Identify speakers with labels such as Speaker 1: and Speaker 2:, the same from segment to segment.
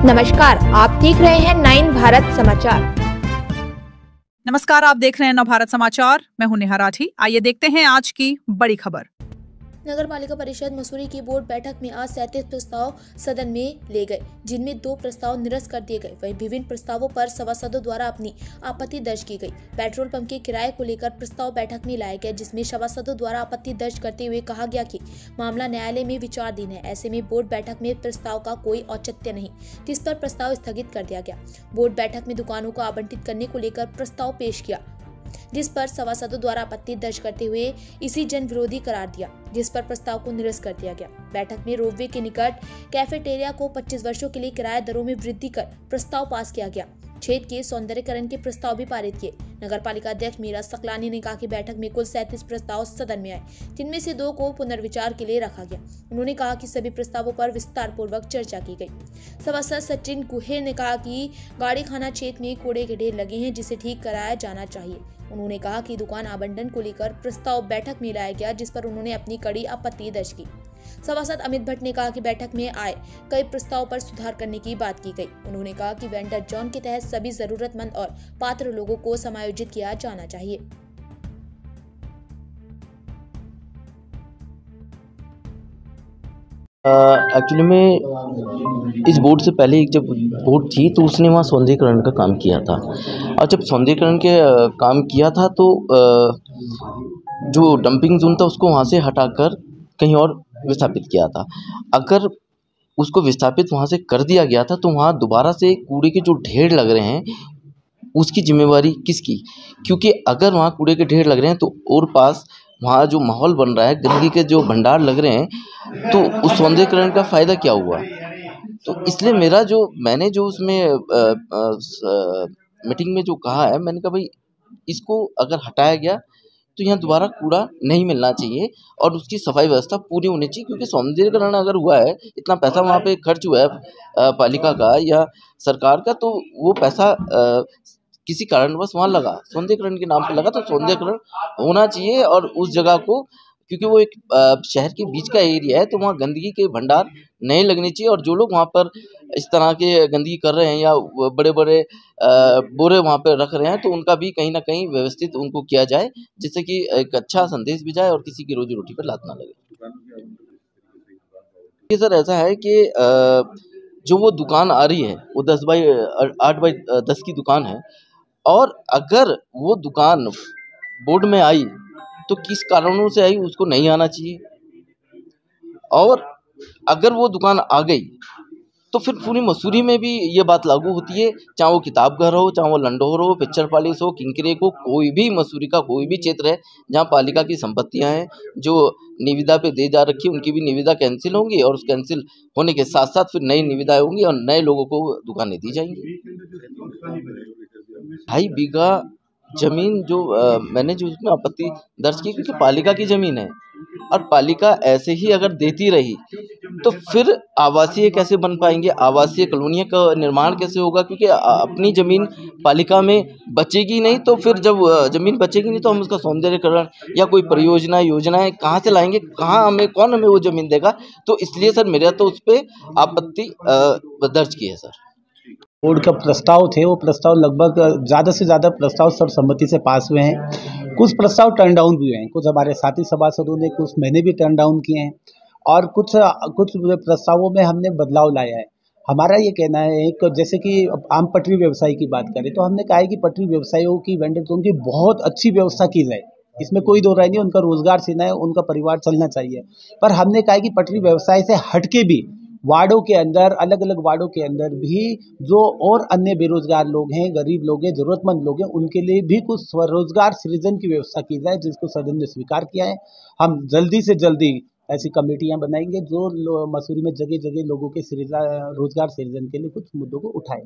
Speaker 1: नमस्कार, आप देख रहे हैं 9 भारत समाचार।
Speaker 2: नमस्कार, आप देख रहे हैं नवभारत समाचार। मैं हूं नेहा राठी। आइए देखते हैं आज की बड़ी खबर।
Speaker 3: नगर पालिका परिषद मसूरी की बोर्ड बैठक में आज 37 प्रस्ताव सदन में ले गए, जिनमें 2 प्रस्ताव निरस्त कर दिए गए। वहीं विभिन्न प्रस्तावों पर सभासदों द्वारा अपनी आपत्ति दर्ज की गई। पेट्रोल पंप के किराए को लेकर प्रस्ताव बैठक में लाया गया, जिसमें सभासदों द्वारा आपत्ति दर्ज करते हुए कहा गया कि मामला न्यायालय में विचाराधीन है। ऐसे में बोर्ड बैठक में प्रस्ताव का कोई औचित्य नहीं, जिस पर प्रस्ताव स्थगित कर दिया गया। बोर्ड बैठक में दुकानों को आवंटित करने को लेकर प्रस्ताव पेश किया, जिस पर सभासदों द्वारा आपत्ति दर्ज करते हुए इसी जन विरोधी करार दिया, जिस पर प्रस्ताव को निरस्त कर दिया गया। बैठक में रोपवे के निकट कैफेटेरिया को 25 वर्षों के लिए किराया दरों में वृद्धि कर प्रस्ताव पास किया गया। क्षेत्र के सौंदर्यीकरण के प्रस्ताव भी पारित किए। नगर पालिका अध्यक्ष मीरा सकलानी ने कहा कि बैठक में कुल 37 प्रस्ताव सदन में आए, जिनमें से 2 को पुनर्विचार के लिए रखा गया। उन्होंने कहा कि सभी प्रस्तावों पर विस्तार पूर्वक चर्चा की गई। सभासद सचिन गुहेर ने कहा कि गाड़ी खाना क्षेत्र में कूड़े के ढेर लगे हैं, जिसे ठीक कराया जाना चाहिए। उन्होंने कहा कि दुकान आवंटन को लेकर प्रस्ताव बैठक में लाया गया, जिस पर उन्होंने अपनी कड़ी आपत्ति दर्ज की। सभासद अमित भट्ट ने कहा कि बैठक में आए कई प्रस्ताव पर सुधार करने की बात की गई। उन्होंने कहा कि वेंडर जोन के तहत सभी जरूरतमंद और पात्र लोगों को समायोजित किया जाना चाहिए।
Speaker 4: एक्चुअली में इस बोर्ड से पहले एक जब बोर्ड थी तो उसने वहाँ सौंदर्यीकरण का काम किया था, और जब सौंदर्यीकरण के काम किया था तो जो डंपिंग जोन था उसको वहाँ से हटाकर कहीं और विस्थापित किया था। अगर उसको विस्थापित वहाँ से कर दिया गया था तो वहाँ दोबारा से कूड़े के जो ढेर लग रहे हैं उसकी जिम्मेवारी किसकी? क्योंकि अगर वहाँ कूड़े के ढेर लग रहे हैं तो और पास वहाँ जो माहौल बन रहा है, गंदगी के जो भंडार लग रहे हैं, तो उस सौंदर्यीकरण का फ़ायदा क्या हुआ? तो इसलिए मैंने जो उसमें मीटिंग में जो कहा है, मैंने कहा भाई इसको अगर हटाया गया तो यहाँ दोबारा कूड़ा नहीं मिलना चाहिए और उसकी सफाई व्यवस्था पूरी होनी चाहिए। क्योंकि सौंदर्यीकरण अगर हुआ है, इतना पैसा वहाँ पे खर्च हुआ है पालिका का या सरकार का, तो वो पैसा किसी कारणवश वहाँ लगा, सौंदर्यीकरण के नाम पे लगा, तो सौंदर्यीकरण होना चाहिए। और उस जगह को, क्योंकि वो एक शहर के बीच का एरिया है, तो वहाँ गंदगी के भंडार नहीं लगने चाहिए। और जो लोग वहाँ पर इस तरह के गंदगी कर रहे हैं या बड़े बड़े बोरे वहाँ पर रख रहे हैं, तो उनका भी कहीं ना कहीं व्यवस्थित उनको किया जाए, जिससे कि एक अच्छा संदेश भी जाए और किसी की रोजी रोटी पर लात ना लगे। ये सर ऐसा है कि जो वो दुकान आ रही है वो 8x10 की दुकान है, और अगर वो दुकान बोर्ड में आई तो किस कारणों से आई उसको नहीं आना चाहिए, और अगर वो दुकान आ गई तो फिर पूरी मसूरी में भी ये बात लागू होती है, चाहे वो किताब घर हो, चाहे वो लंडोर हो, पिक्चर पैलेस हो, किंकरेक हो, कोई भी मसूरी का कोई भी क्षेत्र है जहाँ पालिका की संपत्तियाँ हैं जो निविदा पे दे जा रखी है, उनकी भी निविदा कैंसिल होंगी, और उस कैंसिल होने के साथ साथ फिर नई निविदाएं होंगी और नए लोगों को दुकानें दी जाएंगी। 2.5 बीघा जमीन जो मैंने जो उसमें आपत्ति दर्ज की, क्योंकि पालिका की जमीन है, और पालिका ऐसे ही अगर देती रही तो फिर आवासीय कैसे बन पाएंगे, आवासीय कॉलोनियों का निर्माण कैसे होगा? क्योंकि अपनी ज़मीन पालिका में बचेगी नहीं, तो फिर जब ज़मीन बचेगी नहीं तो हम उसका सौंदर्यीकरण या कोई परियोजना योजनाएं कहाँ से लाएंगे, कौन हमें वो ज़मीन देगा? तो इसलिए सर मेरा तो उस पर आपत्ति दर्ज की है सर।
Speaker 5: बोर्ड का प्रस्ताव थे, वो प्रस्ताव लगभग ज़्यादा से ज़्यादा प्रस्ताव सर्वसम्मति से पास हुए हैं। कुछ प्रस्ताव टर्न डाउन भी हुए हैं, कुछ हमारे साथी सभासदों ने, कुछ मैंने भी टर्न डाउन किए हैं, और कुछ प्रस्तावों में हमने बदलाव लाया है। हमारा ये कहना है कि जैसे कि आम पटरी व्यवसाय की बात करें तो हमने कहा है कि पटरी व्यवसायियों की, वेंडर जोन की बहुत अच्छी व्यवस्था की जाए, इसमें कोई दो राय नहीं, उनका रोजगार सीना है, उनका परिवार चलना चाहिए। पर हमने कहा है कि पटरी व्यवसाय से हटके भी वार्डों के अंदर, अलग अलग वार्डों के अंदर भी जो और अन्य बेरोजगार लोग हैं, गरीब लोग हैं, जरूरतमंद लोग हैं, उनके लिए भी कुछ स्वरोजगार सृजन की व्यवस्था की जाए, जिसको सदन ने स्वीकार किया है। हम जल्दी से जल्दी ऐसी कमेटियां बनाएंगे जो मसूरी में जगह जगह लोगों के रोजगार सृजन के लिए कुछ मुद्दों को उठाए।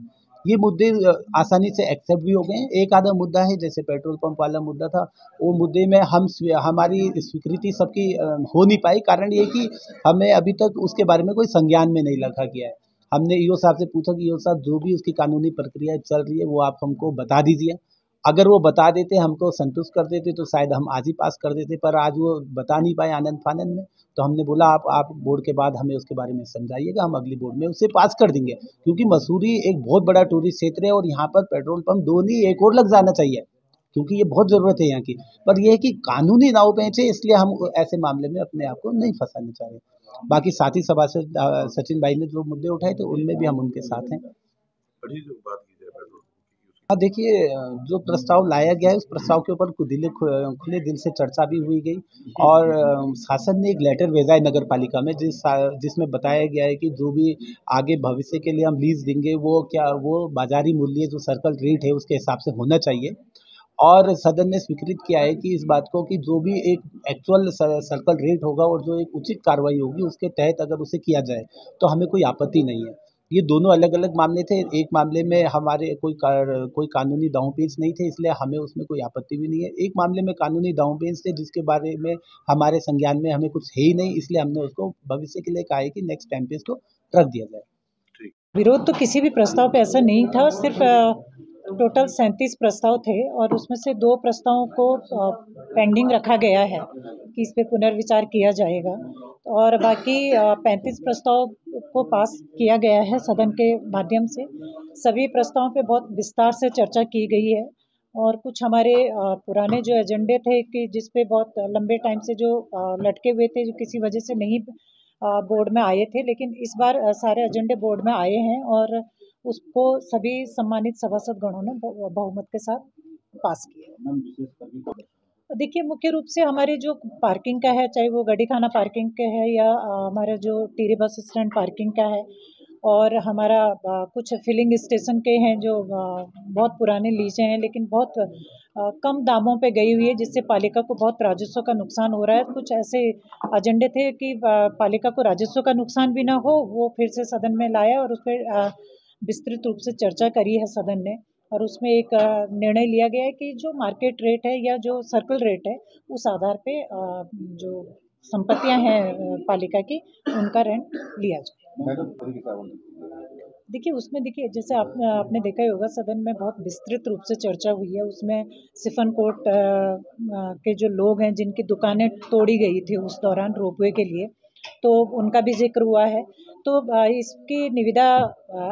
Speaker 5: ये मुद्दे आसानी से एक्सेप्ट भी हो गए हैं। एक आधा मुद्दा है, जैसे पेट्रोल पंप वाला मुद्दा था, वो मुद्दे में हमारी स्वीकृति सबकी हो नहीं पाई। कारण ये कि हमें अभी तक उसके बारे में कोई संज्ञान में नहीं रखा गया है। हमने ईओ साहब से पूछा कि ईओ साहब जो भी उसकी कानूनी प्रक्रिया चल रही है वो आप हमको बता दीजिए, अगर वो बता देते, हमको संतुष्ट कर देते, तो शायद हम आज ही पास कर देते, पर आज वो बता नहीं पाए आनंद फानंद में। तो हमने बोला आप बोर्ड के बाद हमें उसके बारे में समझाइएगा, हम अगली बोर्ड में उसे पास कर देंगे। क्योंकि मसूरी एक बहुत बड़ा टूरिस्ट क्षेत्र है और यहाँ पर पेट्रोल पंप 2 नहीं, 1 और लग जाना चाहिए, क्योंकि ये बहुत ज़रूरत है यहाँ की। पर ये है कि कानूनी दांव पेंच है, इसलिए हम ऐसे मामले में अपने आप को नहीं फंसाना चाह रहे। बाकी साथी सभासद सचिन भाई ने जो मुद्दे उठाए थे, उनमें भी हम उनके साथ हैं। हाँ, देखिए, जो प्रस्ताव लाया गया है उस प्रस्ताव के ऊपर खुले दिल से चर्चा भी हुई गई और शासन ने एक लेटर भेजा है नगर पालिका में जिसमें बताया गया है कि जो भी आगे भविष्य के लिए हम लीज देंगे वो बाजारी मूल्य जो सर्कल रेट है उसके हिसाब से होना चाहिए। और सदन ने स्वीकृत किया है कि इस बात को कि जो भी एक एक्चुअल सर्कल रेट होगा और जो एक उचित कार्रवाई होगी उसके तहत अगर उसे किया जाए तो हमें कोई आपत्ति नहीं है। ये दोनों अलग अलग मामले थे। एक मामले में हमारे कोई कानूनी दांवपेच नहीं थे, इसलिए हमें उसमें कोई आपत्ति भी नहीं है। एक मामले में कानूनी दांवपेच थे जिसके बारे में हमारे संज्ञान में हमें कुछ है ही नहीं, इसलिए हमने उसको भविष्य के लिए कहा है कि नेक्स्ट टाइम पे इसको रख दिया जाए।
Speaker 6: विरोध तो किसी भी प्रस्ताव पे ऐसा नहीं था, सिर्फ टोटल 37 प्रस्ताव थे और उसमें से 2 प्रस्तावों को पेंडिंग रखा गया है कि इस पे पुनर्विचार किया जाएगा और बाकी 35 प्रस्ताव को पास किया गया है सदन के माध्यम से। सभी प्रस्तावों पे बहुत विस्तार से चर्चा की गई है और कुछ हमारे पुराने जो एजेंडे थे कि जिस पे बहुत लंबे टाइम से जो लटके हुए थे, जो किसी वजह से नहीं बोर्ड में आए थे, लेकिन इस बार सारे एजेंडे बोर्ड में आए हैं और उसको सभी सम्मानित सभासद गणों ने बहुमत के साथ पास किया। देखिए, मुख्य रूप से हमारे जो पार्किंग का है, चाहे वो गड्डी खाना पार्किंग का है या हमारा जो टीरी बस स्टैंड पार्किंग का है और हमारा कुछ फिलिंग स्टेशन के हैं जो बहुत पुराने लीजें हैं लेकिन बहुत कम दामों पे गई हुई है, जिससे पालिका को बहुत राजस्व का नुकसान हो रहा है। कुछ ऐसे एजेंडे थे कि पालिका को राजस्व का नुकसान भी ना हो, वो फिर से सदन में लाया और उस पर विस्तृत रूप से चर्चा करी है सदन ने और उसमें एक निर्णय लिया गया है कि जो मार्केट रेट है या जो सर्कल रेट है उस आधार पे जो संपत्तियां हैं पालिका की उनका रेंट लिया जाए। देखिए, उसमें जैसे आपने देखा ही होगा सदन में बहुत विस्तृत रूप से चर्चा हुई है। उसमें सिफन कोर्ट के जो लोग हैं जिनकी दुकानें तोड़ी गई थी उस दौरान रोपवे के लिए, तो उनका भी जिक्र हुआ है। तो इसकी निविदा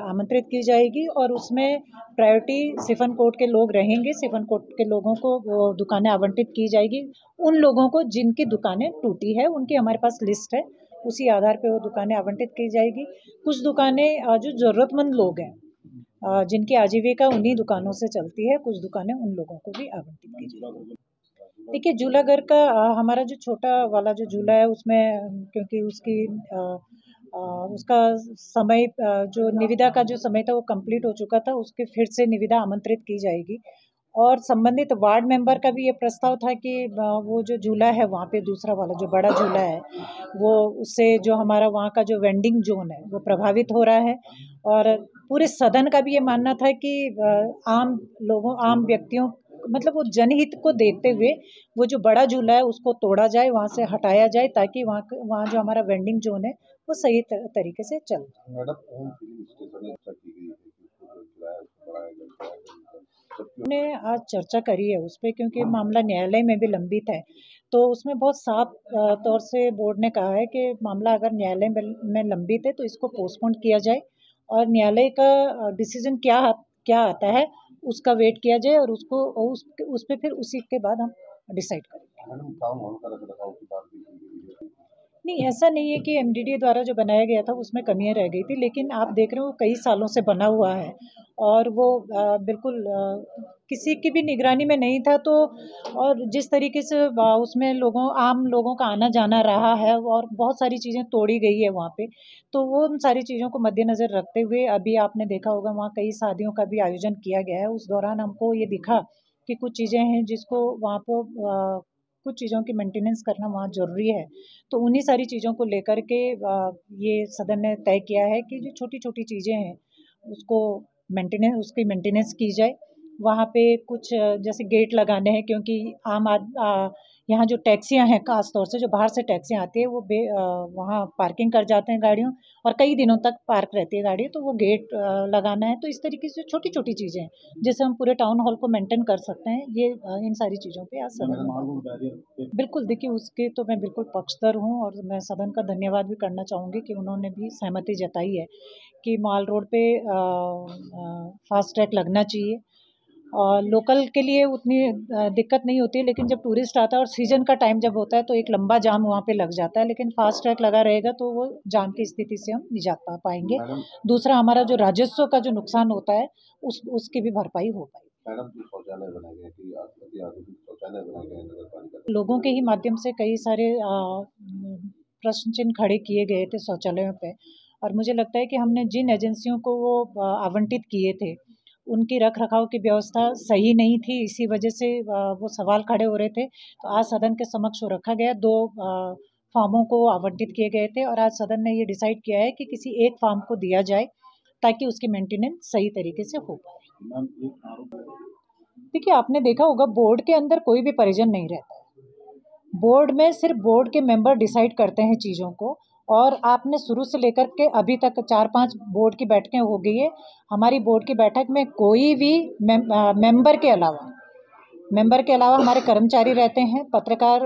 Speaker 6: आमंत्रित की जाएगी और उसमें प्रायोरिटी सिफन कोर्ट के लोग रहेंगे। सिफन कोर्ट के लोगों को वो दुकानें आवंटित की जाएगी। उन लोगों को जिनकी दुकानें टूटी है उनकी हमारे पास लिस्ट है, उसी आधार पे वो दुकानें आवंटित की जाएगी। कुछ दुकानें जो ज़रूरतमंद लोग हैं जिनकी आजीविका उन्हीं दुकानों से चलती है, कुछ दुकानें उन लोगों को भी आवंटित की जाएगी। देखिए, झूला घर का हमारा जो छोटा वाला जो झूला है उसमें क्योंकि उसका समय जो निविदा का जो समय था वो कंप्लीट हो चुका था, उसके फिर से निविदा आमंत्रित की जाएगी। और संबंधित वार्ड मेंबर का भी ये प्रस्ताव था कि वो जो झूला है वहाँ पे दूसरा वाला जो बड़ा झूला है वो उससे जो हमारा वहाँ का जो वेंडिंग जोन है वो प्रभावित हो रहा है और पूरे सदन का भी ये मानना था कि आम व्यक्तियों मतलब वो जनहित को देखते हुए वो जो बड़ा झूला है उसको तोड़ा जाए, वहाँ से हटाया जाए ताकि वहाँ जो हमारा वेंडिंग जोन है वो सही तरीके से चले। हमने आज चर्चा करी है उस पर क्योंकि मामला न्यायालय में भी लंबित है, तो उसमें बहुत साफ तौर से बोर्ड ने कहा है कि मामला अगर न्यायालय में लंबित है तो इसको पोस्टपोन किया जाए और न्यायालय का डिसीजन क्या आता है उसका वेट किया जाए और उस पे फिर उसी के बाद हम डिसाइड करेंगे। नहीं, ऐसा नहीं है कि एमडीडीए द्वारा जो बनाया गया था उसमें कमियां रह गई थी, लेकिन आप देख रहे हो कई सालों से बना हुआ है और वो बिल्कुल किसी की भी निगरानी में नहीं था। तो और जिस तरीके से उसमें आम लोगों का आना जाना रहा है और बहुत सारी चीज़ें तोड़ी गई है वहाँ पे, तो वो उन सारी चीज़ों को मद्देनज़र रखते हुए अभी आपने देखा होगा वहाँ कई शादियों का भी आयोजन किया गया है। उस दौरान हमको ये दिखा कि कुछ चीज़ें हैं जिसको वहाँ पर कुछ चीज़ों की मेंटेनेंस करना वहाँ ज़रूरी है। तो उन्हीं सारी चीज़ों को लेकर के ये सदन ने तय किया है कि जो छोटी-छोटी चीज़ें हैं उसकी मेंटेनेंस की जाए। वहाँ पे कुछ जैसे गेट लगाने हैं क्योंकि यहाँ जो टैक्सियाँ हैं, खास तौर से जो बाहर से टैक्सियाँ आती है वो वहाँ पार्किंग कर जाते हैं गाड़ियों, और कई दिनों तक पार्क रहती है गाड़ी, तो वो गेट लगाना है। तो इस तरीके से छोटी छोटी चीज़ें हैं जिससे हम पूरे टाउन हॉल को मेंटेन कर सकते हैं। ये इन सारी चीज़ों पे आज सदन बिल्कुल, देखिए उसके तो मैं बिल्कुल पक्षधर हूँ, और मैं सदन का धन्यवाद भी करना चाहूँगी कि उन्होंने भी सहमति जताई है कि माल रोड पे फास्ट ट्रैक लगना चाहिए। और लोकल के लिए उतनी दिक्कत नहीं होती है, लेकिन जब टूरिस्ट आता है और सीजन का टाइम जब होता है तो एक लंबा जाम वहाँ पे लग जाता है, लेकिन फास्ट ट्रैक लगा रहेगा तो वो जाम की स्थिति से हम निजात पा पाएंगे। दूसरा, हमारा जो राजस्व का जो नुकसान होता है उसकी भी भरपाई हो पाएगी।
Speaker 7: मैडम, जो शौचालय बनाए गए कि अति आधुनिक शौचालय बनाए गए नगर पालिका
Speaker 6: लोगों के ही माध्यम से कई सारे प्रश्न चिन्ह खड़े किए गए थे शौचालयों पे, और मुझे लगता है कि हमने जिन एजेंसियों को वो आवंटित किए थे उनकी रख रखाव की व्यवस्था सही नहीं थी, इसी वजह से वो सवाल खड़े हो रहे थे। तो आज सदन के समक्ष वो रखा गया, 2 फार्मों को आवंटित किए गए थे, और आज सदन ने ये डिसाइड किया है कि किसी एक फार्म को दिया जाए ताकि उसकी मेंटेनेंस सही तरीके से हो पाए। देखिए, आपने देखा होगा बोर्ड के अंदर कोई भी परिजन नहीं रहता है। बोर्ड में सिर्फ बोर्ड के मेंबर डिसाइड करते हैं चीज़ों को, और आपने शुरू से लेकर के अभी तक 4-5 बोर्ड की बैठकें हो गई है। हमारी बोर्ड की बैठक में कोई भी मेंबर के अलावा हमारे कर्मचारी रहते हैं, पत्रकार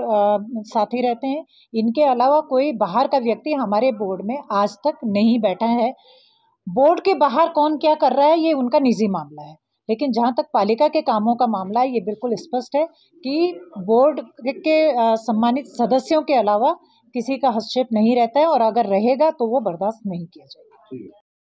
Speaker 6: साथी रहते हैं, इनके अलावा कोई बाहर का व्यक्ति हमारे बोर्ड में आज तक नहीं बैठा है। बोर्ड के बाहर कौन क्या कर रहा है ये उनका निजी मामला है, लेकिन जहाँ तक पालिका के कामों का मामला है, ये बिल्कुल स्पष्ट है कि बोर्ड के सम्मानित सदस्यों के अलावा किसी का हस्तक्षेप नहीं रहता है, और अगर रहेगा तो वो बर्दाश्त नहीं किया जाएगा।